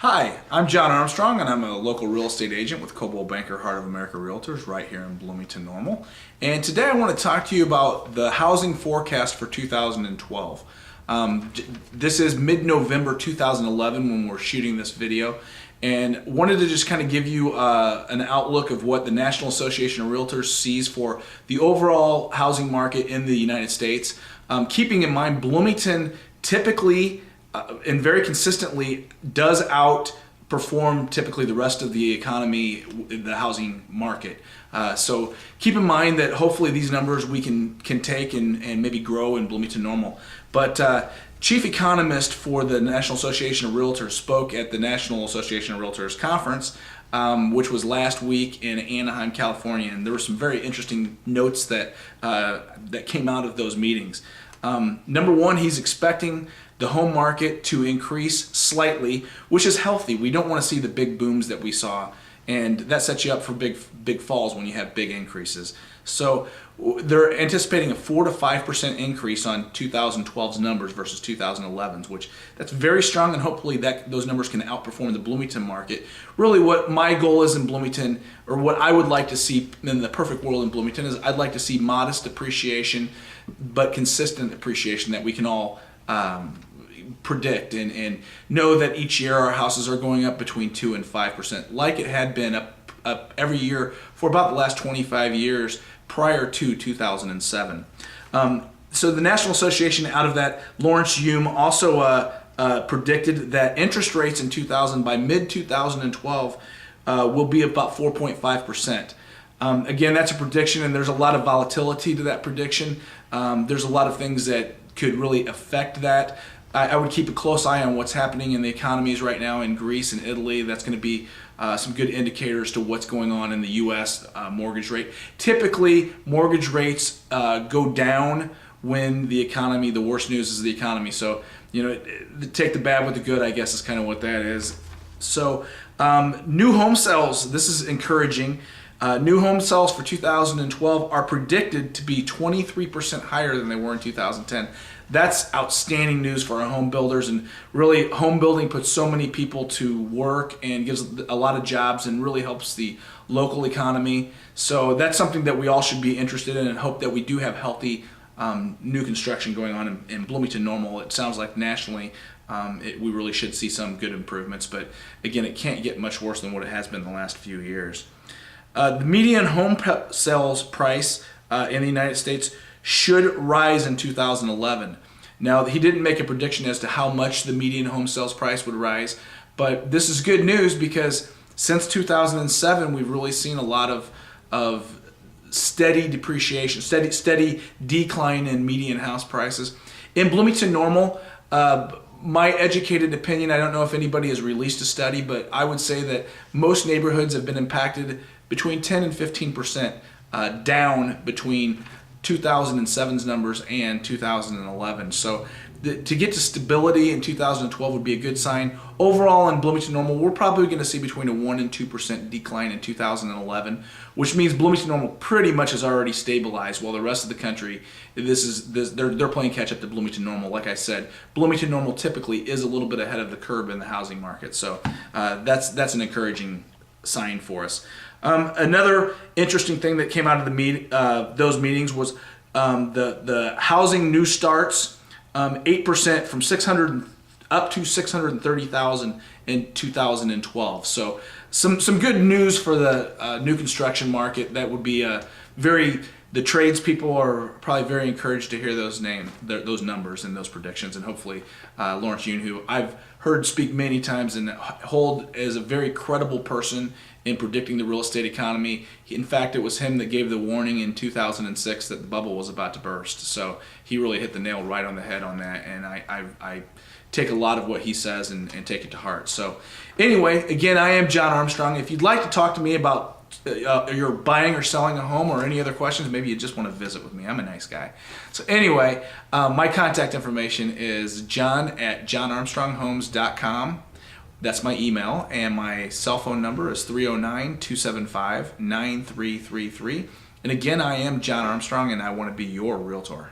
Hi, I'm John Armstrong, and I'm a local real estate agent with Coldwell Banker Heart of America Realtors right here in Bloomington Normal. And today I want to talk to you about the housing forecast for 2012. This is mid-November 2011 when we're shooting this video, and wanted to just kind of give you an outlook of what the National Association of Realtors sees for the overall housing market in the United States. Keeping in mind, Bloomington typically and very consistently does outperform typically the rest of the economy, the housing market. So keep in mind that hopefully these numbers we can take and maybe grow in Bloomington Normal. But Chief Economist for the National Association of Realtors spoke at the National Association of Realtors conference, which was last week in Anaheim, California, and there were some very interesting notes that came out of those meetings. Number one, he's expecting the home market to increase slightly, which is healthy. We don't want to see the big booms that we saw, and that sets you up for big falls when you have big increases. So they're anticipating a 4 to 5% increase on 2012's numbers versus 2011's, which that's very strong, and hopefully those numbers can outperform the Bloomington market. Really what my goal is in Bloomington, or what I would like to see in the perfect world in Bloomington, is I'd like to see modest appreciation but consistent appreciation that we can all predict and know that each year our houses are going up between 2 and 5%, like it had been up every year for about the last 25 years prior to 2007. So the National Association, out of that, Lawrence Yum also predicted that interest rates in by mid-2012 will be about 4.5%. Again, that's a prediction, and there's a lot of volatility to that prediction. There's a lot of things that could really affect that. I would keep a close eye on what's happening in the economies right now in Greece and Italy. That's going to be some good indicators to what's going on in the U.S. Mortgage rate. Typically, mortgage rates go down when the worst news is the economy. So, take the bad with the good, I guess, is kind of what that is. So, new home sales, this is encouraging. New home sales for 2012 are predicted to be 23% higher than they were in 2010. That's outstanding news for our home builders, and really home building puts so many people to work and gives a lot of jobs and really helps the local economy. So that's something that we all should be interested in, and hope that we do have healthy new construction going on in Bloomington Normal. It sounds like nationally we really should see some good improvements, but again, it can't get much worse than what it has been the last few years. The median home sales price in the United States should rise in 2011. Now, he didn't make a prediction as to how much the median home sales price would rise, but this is good news because since 2007, we've really seen a lot of steady depreciation, steady decline in median house prices. In Bloomington Normal, my educated opinion, I don't know if anybody has released a study, but I would say that most neighborhoods have been impacted between 10 and 15% down between 2007's numbers and 2011. So to get to stability in 2012 would be a good sign. Overall in Bloomington Normal, we're probably going to see between a 1 and 2% decline in 2011, which means Bloomington Normal pretty much has already stabilized, while the rest of the country, they're playing catch up to Bloomington Normal. Like I said, Bloomington Normal typically is a little bit ahead of the curve in the housing market, so that's an encouraging sign for us. Another interesting thing that came out of those meetings was the housing new starts, 8% from 600 up to 630,000 in 2012. So some good news for the new construction market. That would be the tradespeople are probably very encouraged to hear those numbers and those predictions, and hopefully Lawrence Yun, who I've heard speak many times and hold as a very credible person in predicting the real estate economy. In fact, it was him that gave the warning in 2006 that the bubble was about to burst. So he really hit the nail right on the head on that, and I take a lot of what he says and take it to heart. So anyway, again, I am John Armstrong. If you'd like to talk to me about you're buying or selling a home or any other questions, maybe you just want to visit with me. I'm a nice guy. So anyway, my contact information is john@johnarmstronghomes.com. That's my email, and my cell phone number is 309-275-9333. And again, I am John Armstrong, and I want to be your realtor.